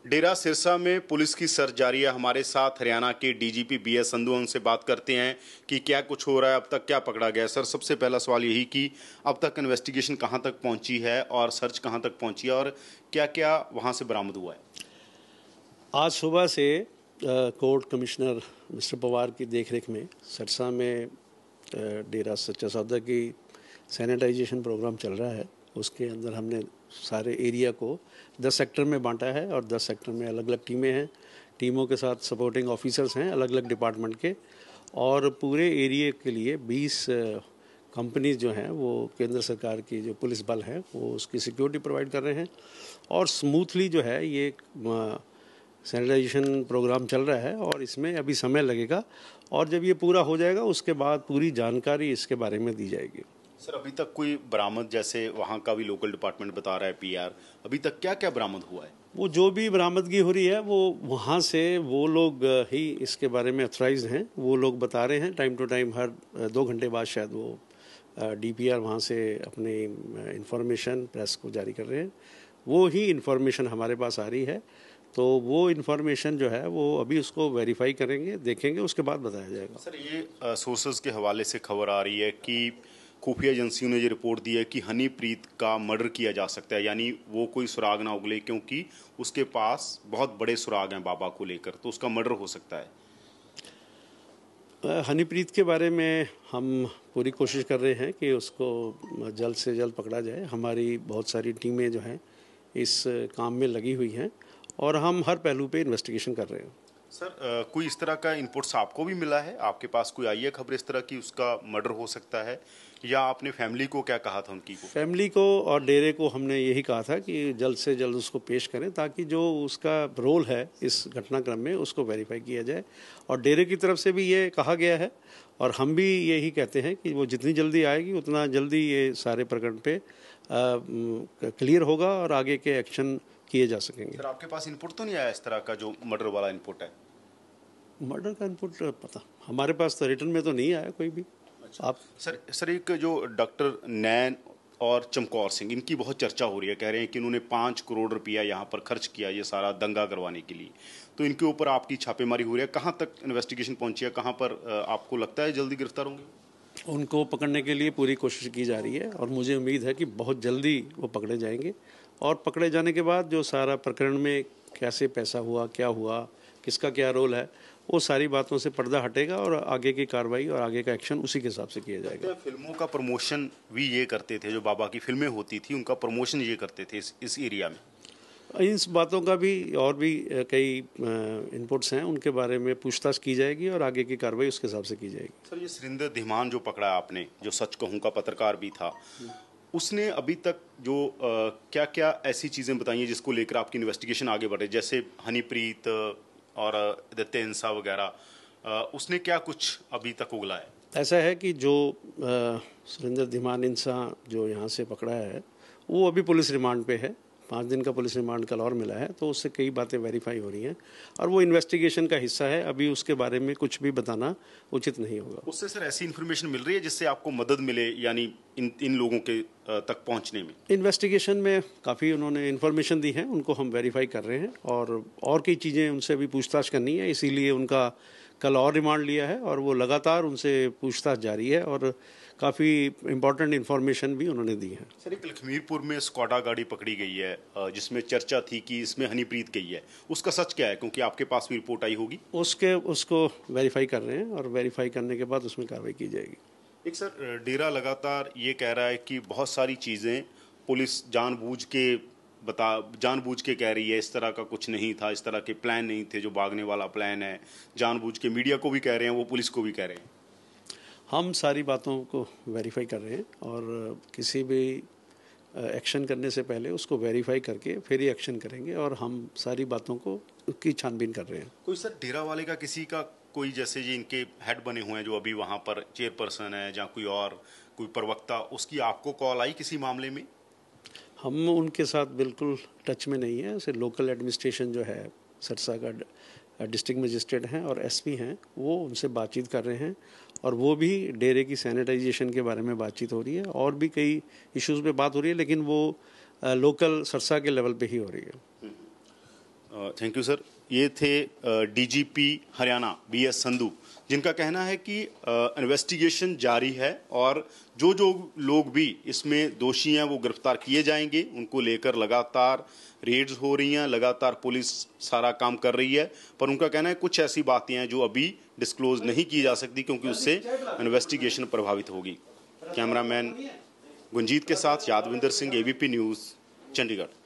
डेरा सिरसा में पुलिस की सर्च जारी है। हमारे साथ हरियाणा के डीजीपी बीएस संधू, उनसे बात करते हैं कि क्या कुछ हो रहा है, अब तक क्या पकड़ा गया। सर, सबसे पहला सवाल यही कि अब तक इन्वेस्टिगेशन कहां तक पहुंची है और सर्च कहां तक पहुंची है और क्या क्या वहां से बरामद हुआ है। आज सुबह से कोर्ट कमिश्नर मिस्टर पवार की देखरेख में सिरसा में डेरा सच्चा सौदा की सैनिटाइजेशन प्रोग्राम चल रहा है। उसके अंदर हमने सारे एरिया को 10 सेक्टर में बांटा है और 10 सेक्टर में अलग अलग टीमें हैं। टीमों के साथ सपोर्टिंग ऑफिसर्स हैं अलग अलग डिपार्टमेंट के, और पूरे एरिया के लिए 20 कंपनीज जो हैं वो केंद्र सरकार की जो पुलिस बल है वो उसकी सिक्योरिटी प्रोवाइड कर रहे हैं। और स्मूथली जो है ये सैनिटाइजेशन प्रोग्राम चल रहा है और इसमें अभी समय लगेगा, और जब ये पूरा हो जाएगा उसके बाद पूरी जानकारी इसके बारे में दी जाएगी। सर, अभी तक कोई बरामद, जैसे वहाँ का भी लोकल डिपार्टमेंट बता रहा है पीआर, अभी तक क्या क्या बरामद हुआ है? वो जो भी बरामदगी हो रही है वो वहाँ से वो लोग ही इसके बारे में ऑथराइज्ड हैं, वो लोग बता रहे हैं। टाइम टू टाइम हर 2 घंटे बाद शायद वो डीपीआर वहाँ से अपनी इंफॉर्मेशन प्रेस को जारी कर रहे हैं। वो ही इंफॉर्मेशन हमारे पास आ रही है, तो वो इन्फॉर्मेशन जो है वो अभी उसको वेरीफाई करेंगे, देखेंगे, उसके बाद बताया जाएगा। सर, ये सोर्सेज के हवाले से खबर आ रही है कि खुफिया एजेंसियों ने ये रिपोर्ट दी है कि हनीप्रीत का मर्डर किया जा सकता है, यानी वो कोई सुराग ना उगले, क्योंकि उसके पास बहुत बड़े सुराग हैं बाबा को लेकर, तो उसका मर्डर हो सकता है। हनीप्रीत के बारे में हम पूरी कोशिश कर रहे हैं कि उसको जल्द से जल्द पकड़ा जाए। हमारी बहुत सारी टीमें जो हैं इस काम में लगी हुई हैं और हम हर पहलू पे इन्वेस्टिगेशन कर रहे हैं। सर, कोई इस तरह का इनपुट्स आपको भी मिला है? आपके पास कोई आई है खबर इस तरह की उसका मर्डर हो सकता है, या आपने फैमिली को क्या कहा था उनकी को? फैमिली को और डेरे को हमने यही कहा था कि जल्द से जल्द उसको पेश करें, ताकि जो उसका रोल है इस घटनाक्रम में उसको वेरीफाई किया जाए। और डेरे की तरफ से भी ये कहा गया है और हम भी यही कहते हैं कि वो जितनी जल्दी आएगी उतना जल्दी ये सारे प्रकरण पे क्लियर होगा और आगे के एक्शन किए जा सकेंगे। सर, आपके पास इनपुट तो नहीं आया इस तरह का जो मर्डर वाला इनपुट है? मर्डर का इनपुट पता हमारे पास तो रिटर्न में तो नहीं आया कोई भी। अच्छा। आप सर, एक जो डॉक्टर नैन और चमकौर सिंह, इनकी बहुत चर्चा हो रही है। कह रहे हैं कि इन्होंने 5 करोड़ रुपया यहाँ पर खर्च किया ये सारा दंगा करवाने के लिए, तो इनके ऊपर आपकी छापेमारी हो रही है। कहाँ तक इन्वेस्टिगेशन पहुंची है? कहाँ पर आपको लगता है जल्दी गिरफ्तार होंगे? उनको पकड़ने के लिए पूरी कोशिश की जा रही है और मुझे उम्मीद है कि बहुत जल्दी वो पकड़े जाएंगे। और पकड़े जाने के बाद जो सारा प्रकरण में कैसे पैसा हुआ, क्या हुआ, किसका क्या रोल है, वो सारी बातों से पर्दा हटेगा और आगे की कार्रवाई और आगे का एक्शन उसी के हिसाब से किया जाएगा। फिल्मों का प्रमोशन भी ये करते थे, जो बाबा की फिल्में होती थी उनका प्रमोशन ये करते थे इस एरिया में। इन बातों का भी और भी कई इनपुट्स हैं, उनके बारे में पूछताछ की जाएगी और आगे की कार्रवाई उसके हिसाब से की जाएगी। सर, ये सुरिंदर धीमान जो पकड़ा आपने, जो सच कहूँ का पत्रकार भी था, उसने अभी तक जो क्या क्या ऐसी चीज़ें बताई हैं जिसको लेकर आपकी इन्वेस्टिगेशन आगे बढ़े, जैसे हनीप्रीत और आदित्य इंसा वगैरह, उसने क्या कुछ अभी तक उगला है? ऐसा है कि जो सुरिंदर धीमान इंसा जो यहाँ से पकड़ा है वो अभी पुलिस रिमांड पे है। 5 दिन का पुलिस रिमांड कल और मिला है, तो उससे कई बातें वेरीफाई हो रही हैं और वो इन्वेस्टिगेशन का हिस्सा है। अभी उसके बारे में कुछ भी बताना उचित नहीं होगा। उससे सर ऐसी इन्फॉर्मेशन मिल रही है जिससे आपको मदद मिले, यानी इन लोगों के तक पहुंचने में? इन्वेस्टिगेशन में काफ़ी उन्होंने इन्फॉर्मेशन दी है, उनको हम वेरीफाई कर रहे हैं और कई चीज़ें उनसे भी पूछताछ करनी है, इसीलिए उनका कल और रिमांड लिया है और वो लगातार उनसे पूछताछ जारी है और काफ़ी इम्पोर्टेंट इन्फॉर्मेशन भी उन्होंने दी है। सर, एक लखीमपुर में स्कॉडा गाड़ी पकड़ी गई है जिसमें चर्चा थी कि इसमें हनीप्रीत गई है, उसका सच क्या है? क्योंकि आपके पास भी रिपोर्ट आई होगी। उसको वेरीफाई कर रहे हैं और वेरीफाई करने के बाद उसमें कार्रवाई की जाएगी। एक सर, डेरा लगातार ये कह रहा है कि बहुत सारी चीज़ें पुलिस जानबूझ के कह रही है, इस तरह का कुछ नहीं था, इस तरह के प्लान नहीं थे, जो भागने वाला प्लान है जानबूझ के मीडिया को भी कह रहे हैं, वो पुलिस को भी कह रहे हैं। हम सारी बातों को वेरीफाई कर रहे हैं और किसी भी एक्शन करने से पहले उसको वेरीफाई करके फिर ही एक्शन करेंगे और हम सारी बातों को की छानबीन कर रहे हैं। कोई सर डेरा वाले का किसी का कोई, जैसे जी इनके हेड बने हुए हैं जो अभी वहाँ पर चेयरपर्सन है या कोई प्रवक्ता, उसकी आपको कॉल आई किसी मामले में? हम उनके साथ बिल्कुल टच में नहीं है। उसे लोकल एडमिनिस्ट्रेशन जो है सिरसा का डिस्ट्रिक्ट मजिस्ट्रेट हैं और एसपी हैं, वो उनसे बातचीत कर रहे हैं और वो भी डेरे की सैनिटाइजेशन के बारे में बातचीत हो रही है और भी कई इश्यूज़ पे बात हो रही है, लेकिन वो लोकल सिरसा के लेवल पे ही हो रही है। Thank you sir. ये थे डीजीपी हरियाणा बीएस संधू, जिनका कहना है कि इन्वेस्टिगेशन जारी है और जो जो लोग भी इसमें दोषी हैं वो गिरफ्तार किए जाएंगे। उनको लेकर लगातार रेड्स हो रही हैं, लगातार पुलिस सारा काम कर रही है, पर उनका कहना है कुछ ऐसी बातें हैं जो अभी डिस्क्लोज नहीं की जा सकती क्योंकि उससे इन्वेस्टिगेशन प्रभावित होगी। कैमरामैन गुंजीत के साथ यादविंदर सिंह, एबीपी न्यूज़, चंडीगढ़।